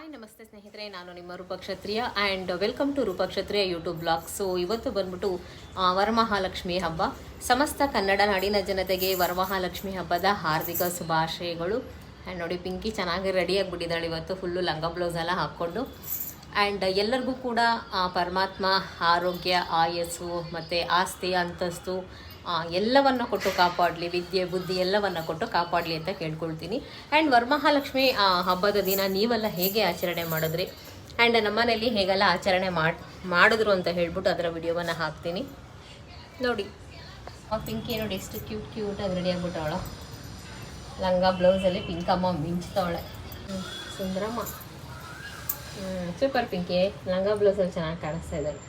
Hi ನಮಸ್ತೆ ಸ್ನೇಹಿತರೆ, ನಾನು ನಿಮ್ಮ Rupakshatriya and welcome to Rupakshatriya YouTube blog. So ಇವತ್ತು ಬಂದ್ಬಿಟ್ಟು ವರಮಹಾಲಕ್ಷ್ಮಿ ಹಬ್ಬ. ಸಮಸ್ತ ಕನ್ನಡ ನಾಡಿನ ಜನತೆಗೆ ವರಮಹಾಲಕ್ಷ್ಮಿ ಹಬ್ಬದ ಹಾರ್ದಿಕ ಶುಭಾಶಯಗಳು. ಆ್ಯಂಡ್ ನೋಡಿ, ಪಿಂಕಿ ಚೆನ್ನಾಗಿ ರೆಡಿಯಾಗಿಬಿಟ್ಟಿದ್ದಾಳೆ ಇವತ್ತು, ಫುಲ್ಲು ಲಂಗ ಬ್ಲೌಸ್ ಎಲ್ಲ ಹಾಕ್ಕೊಂಡು. ಆ್ಯಂಡ್ ಎಲ್ಲರಿಗೂ ಕೂಡ ಪರಮಾತ್ಮ ಆರೋಗ್ಯ, ಆಯಸ್ಸು ಮತ್ತು ಆಸ್ತಿ ಅಂತಸ್ತು ಎಲ್ಲವನ್ನು ಕೊಟ್ಟು ಕಾಪಾಡಲಿ, ವಿದ್ಯೆ ಬುದ್ಧಿ ಎಲ್ಲವನ್ನು ಕೊಟ್ಟು ಕಾಪಾಡಲಿ ಅಂತ ಕೇಳ್ಕೊಳ್ತೀನಿ. ಆ್ಯಂಡ್ ವರಮಹಾಲಕ್ಷ್ಮಿ ಹಬ್ಬದ ದಿನ ನೀವೆಲ್ಲ ಹೇಗೆ ಆಚರಣೆ ಮಾಡಿದ್ರಿ ಆ್ಯಂಡ್ ನಮ್ಮನೇಲಿ ಹೇಗೆಲ್ಲ ಆಚರಣೆ ಮಾಡಿದ್ರು ಅಂತ ಹೇಳ್ಬಿಟ್ಟು ಅದರ ವಿಡಿಯೋವನ್ನು ಹಾಕ್ತೀನಿ ನೋಡಿ. ಪಿಂಕಿ ನೋಡಿ ಎಷ್ಟು ಕ್ಯೂಟಾಗಿ ರೆಡಿ ಆಗ್ಬಿಟ್ಟವಳು, ಲಂಗ ಬ್ಲೌಸಲ್ಲಿ ಪಿಂಕಮ್ಮ ಮಿಂಚ್ತವಳೆ. ಸುಂದರಮ್ಮ, ಸೂಪರ್ ಪಿಂಕಿ, ಲಂಗ ಬ್ಲೌಸಲ್ಲಿ ಚೆನ್ನಾಗಿ ಕಾಣಿಸ್ತಾ ಇದ್ದಾಳೆ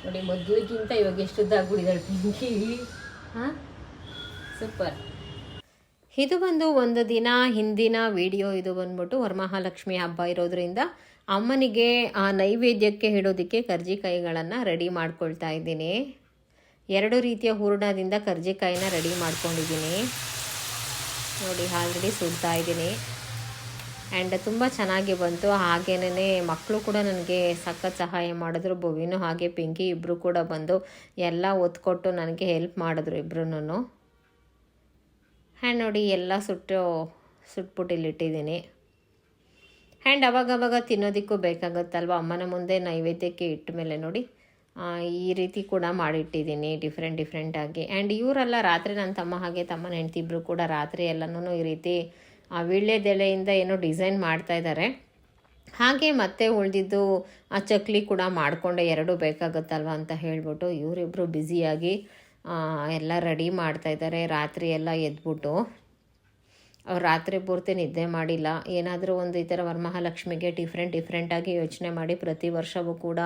ನೋಡಿ. ಮೊದಲಿಗಿಂತ ಇವಾಗ ಎಷ್ಟು ಉದ್ದಾಗ್ಬಿಟ್ಟಿದ್ದಾಳೆ ಪಿಂಕಿ. ಹಾಂ, ಸೂಪರ್. ಇದು ಒಂದು ದಿನ ಹಿಂದಿನ ವಿಡಿಯೋ. ಇದು ಬಂದ್ಬಿಟ್ಟು ವರಮಹಾಲಕ್ಷ್ಮಿ ಹಬ್ಬ ಇರೋದ್ರಿಂದ ಅಮ್ಮನಿಗೆ ನೈವೇದ್ಯಕ್ಕೆ ಇಡೋದಕ್ಕೆ ಕರ್ಜಿಕಾಯಿಗಳನ್ನು ರೆಡಿ ಮಾಡ್ಕೊಳ್ತಾ ಇದ್ದೀನಿ. 2 ರೀತಿಯ ಹೂರಣದಿಂದ ಕರ್ಜಿಕಾಯಿನ ರೆಡಿ ಮಾಡ್ಕೊಂಡಿದ್ದೀನಿ ನೋಡಿ. ಆಲ್ರೆಡಿ ಸುಡ್ತಾ ಇದ್ದೀನಿ ಆ್ಯಂಡ್ ತುಂಬ ಚೆನ್ನಾಗಿ ಬಂತು. ಹಾಗೇನೇ ಮಕ್ಕಳು ಕೂಡ ನನಗೆ ಸಖತ್ ಸಹಾಯ ಮಾಡಿದ್ರು. ಭುವಿನೂ ಹಾಗೆ ಪಿಂಕಿ ಇಬ್ಬರು ಕೂಡ ಬಂದು ಎಲ್ಲ ಒತ್ಕೊಟ್ಟು ನನಗೆ ಹೆಲ್ಪ್ ಮಾಡಿದ್ರು ಇಬ್ಬರೂ. ಆ್ಯಂಡ್ ನೋಡಿ, ಎಲ್ಲ ಸುಟ್ಬಿಟ್ಟು ಇಲ್ಲಿಟ್ಟಿದ್ದೀನಿ. ಆ್ಯಂಡ್ ಅವಾಗವಾಗ ತಿನ್ನೋದಕ್ಕೂ ಬೇಕಾಗುತ್ತಲ್ವ, ಅಮ್ಮನ ಮುಂದೆ ನೈವೇದ್ಯಕ್ಕೆ ಇಟ್ಟ ಮೇಲೆ ನೋಡಿ ಈ ರೀತಿ ಕೂಡ ಮಾಡಿಟ್ಟಿದ್ದೀನಿ ಡಿಫ್ರೆಂಟಾಗಿ. ಆ್ಯಂಡ್ ಇವರೆಲ್ಲ ರಾತ್ರಿ ನನ್ನ ತಮ್ಮ ಹಾಗೆ ತಮ್ಮನ ಹೆಂಡತಿ ಇಬ್ಬರು ಕೂಡ ರಾತ್ರಿ ಎಲ್ಲನೂ ಈ ರೀತಿ ವೀಳ್ಯದೆಲೆಯಿಂದ ಏನೋ ಡಿಸೈನ್ ಮಾಡ್ತಾಯಿದ್ದಾರೆ. ಹಾಗೆ ಮತ್ತೆ ಉಳಿದಿದ್ದು ಚಕ್ಲಿ ಕೂಡ ಮಾಡಿಕೊಂಡೆ, 2 ಬೇಕಾಗುತ್ತಲ್ವ ಅಂತ ಹೇಳ್ಬಿಟ್ಟು ಇವರಿಬ್ಬರು ಬ್ಯುಸಿಯಾಗಿ ಎಲ್ಲ ರೆಡಿ ಮಾಡ್ತಾಯಿದ್ದಾರೆ. ರಾತ್ರಿ ಎಲ್ಲ ಎದ್ಬಿಟ್ಟು ಅವ್ರು ರಾತ್ರಿ ಪೂರ್ತಿ ನಿದ್ದೆ ಮಾಡಿಲ್ಲ. ಏನಾದರೂ ಒಂದು ಈ ಥರ ವರಮಹಾಲಕ್ಷ್ಮಿಗೆ ಡಿಫ್ರೆಂಟಾಗಿ ಯೋಚನೆ ಮಾಡಿ ಪ್ರತಿ ವರ್ಷವೂ ಕೂಡ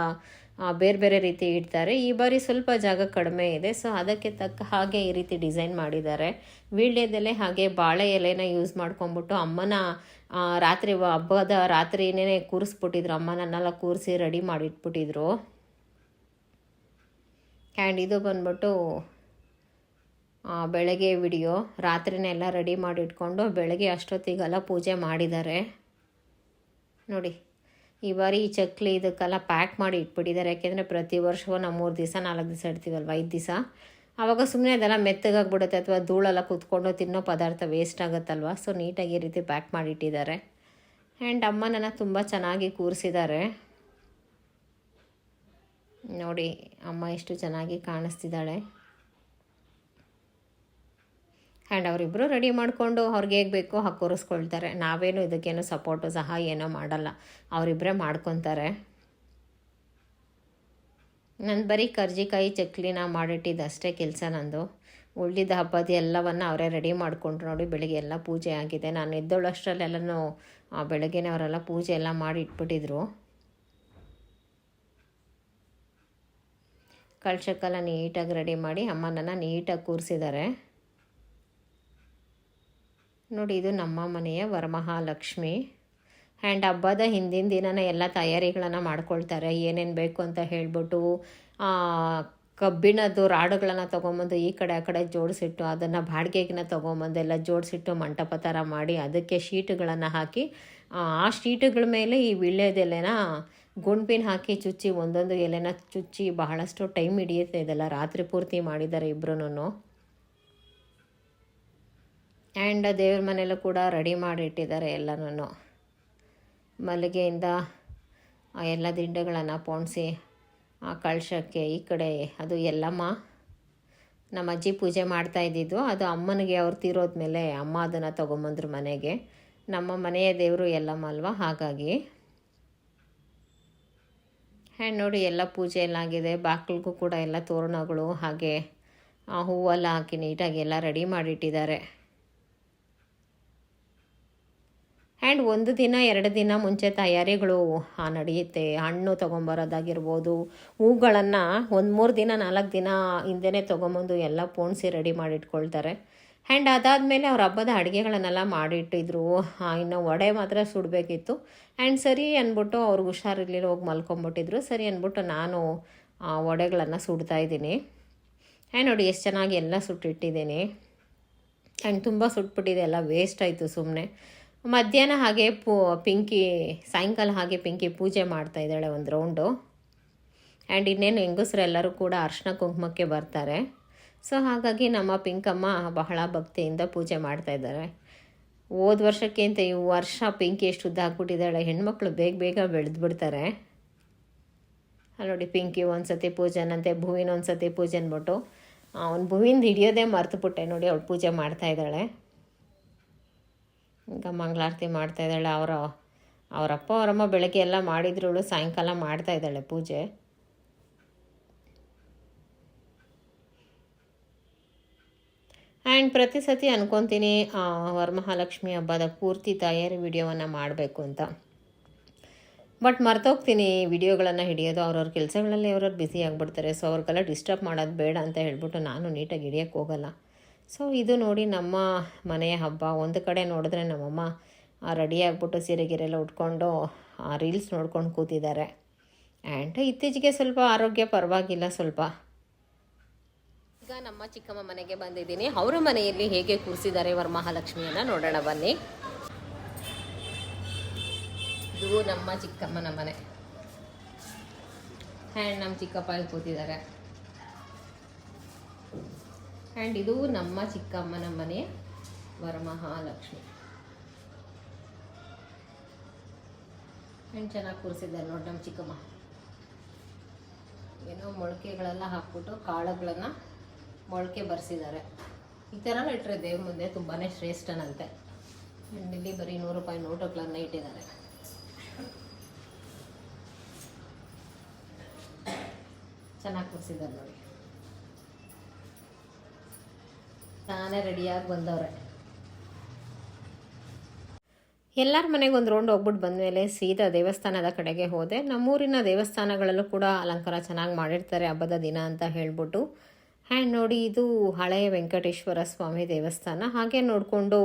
ಬೇರೆ ರೀತಿ ಇಡ್ತಾರೆ. ಈ ಬಾರಿ ಸ್ವಲ್ಪ ಜಾಗ ಕಡಿಮೆ ಇದೆ, ಸೊ ಅದಕ್ಕೆ ತಕ್ಕ ಹಾಗೆ ಈ ರೀತಿ ಡಿಸೈನ್ ಮಾಡಿದ್ದಾರೆ. ವೀಳ್ಯದೆಲೆ ಹಾಗೆ ಬಾಳೆ ಎಲೆನ ಯೂಸ್ ಮಾಡ್ಕೊಂಬಿಟ್ಟು ಅಮ್ಮನ ರಾತ್ರಿ ಹಬ್ಬದ ರಾತ್ರಿನೇ ಕೂರಿಸ್ಬಿಟ್ಟಿದ್ರು. ಅಮ್ಮನನ್ನೆಲ್ಲ ಕೂರಿಸಿ ರೆಡಿ ಮಾಡಿಟ್ಬಿಟ್ಟಿದ್ರು. ಆ್ಯಂಡ್ ಇದು ಬಂದ್ಬಿಟ್ಟು ಬೆಳಗ್ಗೆ ವಿಡಿಯೋ. ರಾತ್ರಿನೆಲ್ಲ ರೆಡಿ ಮಾಡಿಟ್ಕೊಂಡು ಬೆಳಗ್ಗೆ ಅಷ್ಟೊತ್ತಿಗೆಲ್ಲ ಪೂಜೆ ಮಾಡಿದ್ದಾರೆ ನೋಡಿ. ಈ ಬಾರಿ ಈ ಚಕ್ಲಿ ಇದಕ್ಕೆಲ್ಲ ಪ್ಯಾಕ್ ಮಾಡಿ ಇಟ್ಬಿಟ್ಟಿದ್ದಾರೆ. ಯಾಕೆಂದರೆ ಪ್ರತಿ ವರ್ಷವೂ ನಾವು 3 ದಿವಸ 4 ದಿವಸ ಇಡ್ತೀವಲ್ವ, 5 ದಿವಸ. ಆವಾಗ ಸುಮ್ಮನೆ ಅದೆಲ್ಲ ಮೆತ್ತಗಾಗ್ಬಿಡುತ್ತೆ ಅಥವಾ ಧೂಳೆಲ್ಲ ಕೂತ್ಕೊಂಡು ತಿನ್ನೋ ಪದಾರ್ಥ ವೇಸ್ಟ್ ಆಗುತ್ತಲ್ವ, ಸೊ ನೀಟಾಗಿ ಈ ರೀತಿ ಪ್ಯಾಕ್ ಮಾಡಿಟ್ಟಿದ್ದಾರೆ. ಆ್ಯಂಡ್ ಅಮ್ಮನನ್ನು ತುಂಬ ಚೆನ್ನಾಗಿ ಕೂರಿಸಿದ್ದಾರೆ ನೋಡಿ. ಅಮ್ಮ ಎಷ್ಟು ಚೆನ್ನಾಗಿ ಕಾಣಿಸ್ತಿದ್ದಾಳೆ. ಆ್ಯಂಡ್ ಅವರಿಬ್ಬರು ರೆಡಿ ಮಾಡಿಕೊಂಡು ಅವ್ರಿಗೆ ಹೇಗೆ ಬೇಕೋ ಹಾಗೆ ಕೂರಿಸ್ಕೊಳ್ತಾರೆ. ನಾವೇನು ಇದಕ್ಕೇನು ಸಪೋರ್ಟು ಸಹ ಏನೋ ಮಾಡಲ್ಲ, ಅವರಿಬ್ಬರೇ ಮಾಡ್ಕೊತಾರೆ. ನಾನು ಬರೀ ಕರ್ಜಿಕಾಯಿ ಚಕ್ಲಿನ ಮಾಡಿಟ್ಟಿದ್ದಷ್ಟೇ ಕೆಲಸ ನಂದು. ಉಳಿದಿದ್ದ ಹಬ್ಬದ ಎಲ್ಲವನ್ನು ಅವರೇ ರೆಡಿ ಮಾಡಿಕೊಂಡ್ರು ನೋಡಿ. ಬೆಳಗ್ಗೆ ಎಲ್ಲ ಪೂಜೆ ಆಗಿದೆ. ನಾನು ಎದ್ದೋಳಷ್ಟರಲ್ಲೆಲ್ಲನೂ ಬೆಳಗ್ಗೆನೇ ಅವರೆಲ್ಲ ಪೂಜೆ ಎಲ್ಲ ಮಾಡಿ ಇಟ್ಬಿಟ್ಟಿದ್ರು. ಕಳಶಕ್ಕೆಲ್ಲ ನೀಟಾಗಿ ರೆಡಿ ಮಾಡಿ ಅಮ್ಮನನ್ನು ನೀಟಾಗಿ ಕೂರಿಸಿದ್ದಾರೆ ನೋಡಿ. ಇದು ನಮ್ಮ ಮನೆಯ ವರಮಹಾಲಕ್ಷ್ಮಿ. ಆ್ಯಂಡ್ ಹಬ್ಬದ ಹಿಂದಿನ ದಿನನೇ ಎಲ್ಲ ತಯಾರಿಗಳನ್ನು ಮಾಡ್ಕೊಳ್ತಾರೆ. ಏನೇನು ಬೇಕು ಅಂತ ಹೇಳ್ಬಿಟ್ಟು ಕಬ್ಬಿಣದ್ದು ರಾಡುಗಳನ್ನು ತೊಗೊಂಬಂದು ಈ ಕಡೆ ಆ ಕಡೆ ಜೋಡಿಸಿಟ್ಟು ಅದನ್ನು ಬಾಡಿಗೆಗಿನ ತೊಗೊಂಬಂದು ಎಲ್ಲ ಜೋಡಿಸಿಟ್ಟು ಮಂಟಪ ಥರ ಮಾಡಿ ಅದಕ್ಕೆ ಶೀಟುಗಳನ್ನು ಹಾಕಿ ಆ ಶೀಟುಗಳ ಮೇಲೆ ಈ ವೀಳ್ಯದೆಲೆನ ಗುಂಡ್ಪಿನ ಹಾಕಿ ಚುಚ್ಚಿ ಒಂದೊಂದು ಎಲೆನ ಚುಚ್ಚಿ ಬಹಳಷ್ಟು ಟೈಮ್ ಹಿಡಿಯುತ್ತೆ. ಇದೆಲ್ಲ ರಾತ್ರಿ ಪೂರ್ತಿ ಮಾಡಿದ್ದಾರೆ ಇಬ್ಬರೂ. ಆ್ಯಂಡ್ ದೇವ್ರ ಮನೆಯಲ್ಲೂ ಕೂಡ ರೆಡಿ ಮಾಡಿ ಇಟ್ಟಿದ್ದಾರೆ ಎಲ್ಲನೂ. ಮಲ್ಲಿಗೆಯಿಂದ ಎಲ್ಲ ದಿಂಡುಗಳನ್ನು ಪೋಣಿಸಿ ಕಳಶಕ್ಕೆ ಈ ಕಡೆ ಅದು ಎಲ್ಲಮ್ಮ, ನಮ್ಮ ಅಜ್ಜಿ ಪೂಜೆ ಮಾಡ್ತಾಯಿದ್ದಿದ್ದು. ಅದು ಅಮ್ಮನಿಗೆ ಅವ್ರು ತೀರೋದ್ಮೇಲೆ ಅಮ್ಮ ಅದನ್ನು ತೊಗೊಂಬಂದ್ರು ಮನೆಗೆ. ನಮ್ಮ ಮನೆಯ ದೇವರು ಎಲ್ಲಮ್ಮ ಅಲ್ವಾ, ಹಾಗಾಗಿ. ಆ್ಯಂಡ್ ನೋಡಿ, ಎಲ್ಲ ಪೂಜೆ ಎಲ್ಲ ಆಗಿದೆ. ಬಾಗಿಲಿಗೂ ಕೂಡ ಎಲ್ಲ ತೋರಣಗಳು ಹಾಗೆ ಹೂವೆಲ್ಲ ಹಾಕಿ ನೀಟಾಗಿ ಎಲ್ಲ ರೆಡಿ ಮಾಡಿಟ್ಟಿದ್ದಾರೆ. ಆ್ಯಂಡ್ 1 ದಿನ 2 ದಿನ ಮುಂಚೆ ತಯಾರಿಗಳು ನಡೆಯುತ್ತೆ. ಹಣ್ಣು ತೊಗೊಂಬರೋದಾಗಿರ್ಬೋದು, ಹೂಗಳನ್ನು 1-3 ದಿನ 4 ದಿನ ಹಿಂದೆನೇ ತೊಗೊಂಬಂದು ಎಲ್ಲ ಪೋಣಿಸಿ ರೆಡಿ ಮಾಡಿಟ್ಕೊಳ್ತಾರೆ. ಆ್ಯಂಡ್ ಅದಾದಮೇಲೆ ಅವ್ರ ಹಬ್ಬದ ಅಡುಗೆಗಳನ್ನೆಲ್ಲ ಮಾಡಿಟ್ಟಿದ್ರು. ಇನ್ನು ವಡೆ ಮಾತ್ರ ಸುಡಬೇಕಿತ್ತು. ಆ್ಯಂಡ್ ಸರಿ ಅಂದ್ಬಿಟ್ಟು ಅವ್ರಿಗೆ ಹುಷಾರಿರಲಿಲ್ಲ, ಹೋಗಿ ಮಲ್ಕೊಂಬಿಟ್ಟಿದ್ರು. ಸರಿ ಅಂದ್ಬಿಟ್ಟು ನಾನು ವಡೆಗಳನ್ನು ಸುಡ್ತಾಯಿದ್ದೀನಿ. ಆ್ಯಂಡ್ ನೋಡಿ ಎಷ್ಟು ಚೆನ್ನಾಗಿ ಎಲ್ಲ ಸುಟ್ಟಿಟ್ಟಿದ್ದೀನಿ. ಆ್ಯಂಡ್ ತುಂಬ ಸುಟ್ಬಿಟ್ಟಿದೆ, ಎಲ್ಲ ವೇಸ್ಟ್ ಆಯಿತು ಸುಮ್ಮನೆ. ಮಧ್ಯಾಹ್ನ ಹಾಗೆ ಪಿಂಕಿ ಸಾಯಂಕಾಲ ಹಾಗೆ ಪಿಂಕಿ ಪೂಜೆ ಮಾಡ್ತಾ ಇದ್ದಾಳೆ ಒಂದು ರೌಂಡು. ಆ್ಯಂಡ್ ಇನ್ನೇನು ಹೆಂಗಸರೆಲ್ಲರೂ ಕೂಡ ಅರ್ಶಿನ ಕುಂಕುಮಕ್ಕೆ ಬರ್ತಾರೆ. ಸೊ ಹಾಗಾಗಿ ನಮ್ಮ ಪಿಂಕಮ್ಮ ಬಹಳ ಭಕ್ತಿಯಿಂದ ಪೂಜೆ ಮಾಡ್ತಾ ಇದ್ದಾರೆ. ಹೋದ ವರ್ಷಕ್ಕಿಂತ ಈ ವರ್ಷ ಪಿಂಕಿ ಎಷ್ಟು ಉದ್ದ ಹಾಕ್ಬಿಟ್ಟಿದ್ದಾಳೆ. ಹೆಣ್ಮಕ್ಳು ಬೇಗ ಬೇಗ ಬೆಳೆದು ಬಿಡ್ತಾರೆ. ನೋಡಿ ಪಿಂಕಿ ಒಂದು ಸತಿ ಪೂಜೆನಂತೆ, ಭೂವಿನ ಒಂದು ಸತಿ ಪೂಜೆ ಅಂದ್ಬಿಟ್ಟು ಅವ್ನು ಭೂವಿಂದ ಹಿಡಿಯೋದೇ ಮರ್ತುಬಿಟ್ಟೆ. ನೋಡಿ ಅವಳು ಪೂಜೆ ಮಾಡ್ತಾ ಇದ್ದಾಳೆ. ಈಗ ಮಂಗಳಾರತಿ ಮಾಡ್ತಾ ಇದ್ದಾಳೆ. ಅವರಪ್ಪ ಅವರಮ್ಮ ಬೆಳಗ್ಗೆ ಎಲ್ಲ ಮಾಡಿದ್ರವಳು ಸಾಯಂಕಾಲ ಮಾಡ್ತಾ ಇದ್ದಾಳೆ ಪೂಜೆ. ಆ್ಯಂಡ್ ಪ್ರತಿ ಸತಿ ಅನ್ಕೊತೀನಿ ವರಮಹಾಲಕ್ಷ್ಮಿ ಹಬ್ಬದ ಪೂರ್ತಿ ತಯಾರಿ ವಿಡಿಯೋವನ್ನು ಮಾಡಬೇಕು ಅಂತ. ಬಟ್ ಮರ್ತೋಗ್ತೀನಿ ವಿಡಿಯೋಗಳನ್ನು ಹಿಡಿಯೋದು. ಅವ್ರವ್ರ ಕೆಲಸಗಳಲ್ಲಿ ಅವ್ರವ್ರು ಬ್ಯುಸಿ ಆಗಿಬಿಡ್ತಾರೆ. ಸೊ ಅವ್ರಿಗೆಲ್ಲ ಡಿಸ್ಟರ್ಬ್ ಮಾಡೋದು ಬೇಡ ಅಂತ ಹೇಳ್ಬಿಟ್ಟು ನಾನು ನೀಟಾಗಿ ಹಿಡಿಯೋಕ್ಕೆ ಹೋಗಲ್ಲ. ಸೊ ಇದು ನೋಡಿ ನಮ್ಮ ಮನೆಯ ಹಬ್ಬ. ಒಂದು ಕಡೆ ನೋಡಿದ್ರೆ ನಮ್ಮಮ್ಮ ರೆಡಿ ಆಗಿಬಿಟ್ಟು ಸೀರೆ ಗಿರೆಲ್ಲ ಉಟ್ಕೊಂಡು ರೀಲ್ಸ್ ನೋಡ್ಕೊಂಡು ಕೂತಿದ್ದಾರೆ. ಆ್ಯಂಡ್ ಇತ್ತೀಚೆಗೆ ಸ್ವಲ್ಪ ಆರೋಗ್ಯ ಪರವಾಗಿಲ್ಲ ಸ್ವಲ್ಪ. ಈಗ ನಮ್ಮ ಚಿಕ್ಕಮ್ಮ ಮನೆಗೆ ಬಂದಿದ್ದೀನಿ. ಅವರ ಮನೆಯಲ್ಲಿ ಹೇಗೆ ಕೂರಿಸಿದ್ದಾರೆ ವರಮಹಾಲಕ್ಷ್ಮಿಯನ್ನು ನೋಡೋಣ ಬನ್ನಿ. ಇದು ನಮ್ಮ ಚಿಕ್ಕಮ್ಮನ ಮನೆ. ಆ್ಯಂಡ್ ನಮ್ಮ ಚಿಕ್ಕಪ್ಪ ಇಲ್ಲಿ ಕೂತಿದ್ದಾರೆ. ಆ್ಯಂಡ್ ಇದು ನಮ್ಮ ಚಿಕ್ಕಮ್ಮನ ಮನೆಯ ವರಮಹಾಲಕ್ಷ್ಮಿ. ಆ್ಯಂಡ್ ಚೆನ್ನಾಗಿ ಕೂರಿಸಿದ್ದಾರೆ ನೋಡಿ ನಮ್ಮ ಚಿಕ್ಕಮ್ಮ. ಏನೋ ಮೊಳಕೆಗಳೆಲ್ಲ ಹಾಕ್ಬಿಟ್ಟು ಕಾಳುಗಳನ್ನು ಮೊಳಕೆ ಬರೆಸಿದ್ದಾರೆ. ಈ ಥರ ಇಟ್ಟರೆ ದೇವ್ರ ಮುಂದೆ ತುಂಬಾ ಶ್ರೇಷ್ಠನಂತೆ. ಆ್ಯಂಡ್ ಇಲ್ಲಿ ಬರೀ 100 ರೂಪಾಯಿ ನೋಟುಗಳನ್ನು ಇಟ್ಟಿದ್ದಾರೆ. ಚೆನ್ನಾಗಿ ಕೂರಿಸಿದ್ದಾರೆ ನೋಡಿ. ನಾನೇ ರೆಡಿಯಾಗಿ ಬಂದವ್ರೆ. ಎಲ್ಲರ ಮನೆಗೆ ಒಂದು ರೌಂಡ್ ಹೋಗ್ಬಿಟ್ಟು ಬಂದಮೇಲೆ ಸೀದಾ ದೇವಸ್ಥಾನದ ಕಡೆಗೆ ಹೋದೆ. ನಮ್ಮೂರಿನ ದೇವಸ್ಥಾನಗಳಲ್ಲೂ ಕೂಡ ಅಲಂಕಾರ ಚೆನ್ನಾಗಿ ಮಾಡಿರ್ತಾರೆ ಹಬ್ಬದ ದಿನ ಅಂತ ಹೇಳ್ಬಿಟ್ಟು. ಆ್ಯಂಡ್ ನೋಡಿ ಇದು ಹಳೆಯ ವೆಂಕಟೇಶ್ವರ ಸ್ವಾಮಿ ದೇವಸ್ಥಾನ. ಹಾಗೆ ನೋಡಿಕೊಂಡು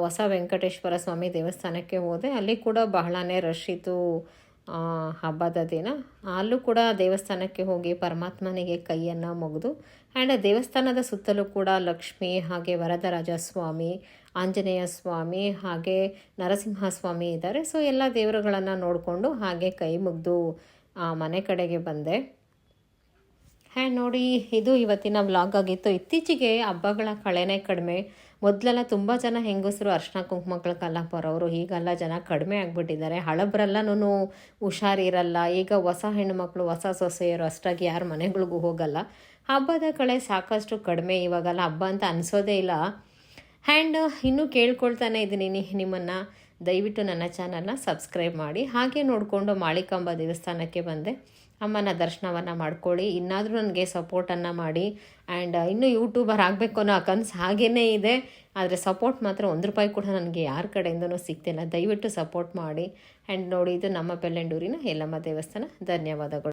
ಹೊಸ ವೆಂಕಟೇಶ್ವರ ಸ್ವಾಮಿ ದೇವಸ್ಥಾನಕ್ಕೆ ಹೋದೆ. ಅಲ್ಲಿ ಕೂಡ ಬಹಳನೇ ರಶ್ ಇತ್ತು ಹಬ್ಬದ ದಿನ. ಅಲ್ಲೂ ಕೂಡ ದೇವಸ್ಥಾನಕ್ಕೆ ಹೋಗಿ ಪರಮಾತ್ಮನಿಗೆ ಕೈಯನ್ನು ಮುಗಿದು ಆ್ಯಂಡ್ ದೇವಸ್ಥಾನದ ಸುತ್ತಲೂ ಕೂಡ ಲಕ್ಷ್ಮಿ ಹಾಗೆ ವರದರಾಜ ಸ್ವಾಮಿ, ಆಂಜನೇಯ ಸ್ವಾಮಿ ಹಾಗೆ ನರಸಿಂಹಸ್ವಾಮಿ ಇದ್ದಾರೆ. ಸೊ ಎಲ್ಲ ದೇವರುಗಳನ್ನು ನೋಡಿಕೊಂಡು ಹಾಗೆ ಕೈ ಮುಗಿದು ಮನೆ ಕಡೆಗೆ ಬಂದೆ. ಆ್ಯಂಡ್ ನೋಡಿ ಇದು ಇವತ್ತಿನ ವ್ಲಾಗ್ ಆಗಿತ್ತು. ಇತ್ತೀಚೆಗೆ ಹಬ್ಬಗಳ ಕಳೆನೇ ಕಡಿಮೆ. ಮೊದಲೆಲ್ಲ ತುಂಬ ಜನ ಹೆಂಗಸರು ಅರ್ಶಿನ ಕುಂಕುಮಕ್ಕೆಲ್ಲ ಬರೋರು. ಈಗೆಲ್ಲ ಜನ ಕಡಿಮೆ ಆಗಿಬಿಟ್ಟಿದ್ದಾರೆ. ಹಳಬ್ರೆಲ್ಲನೂ ಹುಷಾರಿರಲ್ಲ. ಈಗ ಹೊಸ ಹೆಣ್ಣುಮಕ್ಳು ಹೊಸ ಸೊಸೆಯರು ಅಷ್ಟಾಗಿ ಯಾರ ಮನೆಗಳಿಗೂ ಹೋಗಲ್ಲ. ಹಬ್ಬದ ಕಳೆ ಸಾಕಷ್ಟು ಕಡಿಮೆ. ಇವಾಗೆಲ್ಲ ಹಬ್ಬ ಅಂತ ಅನಿಸೋದೇ ಇಲ್ಲ. ಆ್ಯಂಡ್ ಇನ್ನೂ ಕೇಳ್ಕೊಳ್ತಾನೆ ಇದ್ದೀನಿ ನಿಮ್ಮನ್ನು, ದಯವಿಟ್ಟು ನನ್ನ ಚಾನಲ್ನ ಸಬ್ಸ್ಕ್ರೈಬ್ ಮಾಡಿ. ಹಾಗೆ ನೋಡಿಕೊಂಡು ಮಾಳಿಕಾಂಬ ದೇವಸ್ಥಾನಕ್ಕೆ ಬಂದೆ. ಅಮ್ಮನ ದರ್ಶನವನ್ನು ಮಾಡ್ಕೊಳ್ಳಿ. ಇನ್ನಾದರೂ ನನಗೆ ಸಪೋರ್ಟನ್ನು ಮಾಡಿ. ಆ್ಯಂಡ್ ಇನ್ನೂ ಯೂಟ್ಯೂಬರ್ ಆಗಬೇಕು ಅನ್ನೋ ಕನಸು ಹಾಗೇ ಇದೆ. ಆದರೆ ಸಪೋರ್ಟ್ ಮಾತ್ರ 1 ರೂಪಾಯಿ ಕೂಡ ನನಗೆ ಯಾರ ಕಡೆಯಿಂದನೂ ಸಿಗ್ತಿಲ್ಲ. ದಯವಿಟ್ಟು ಸಪೋರ್ಟ್ ಮಾಡಿ. ಆ್ಯಂಡ್ ನೋಡಿ ಇದು ನಮ್ಮ ಬೆಳ್ಳಂಡೂರಿನ ಯಲ್ಲಮ್ಮ ದೇವಸ್ಥಾನ. ಧನ್ಯವಾದಗಳು.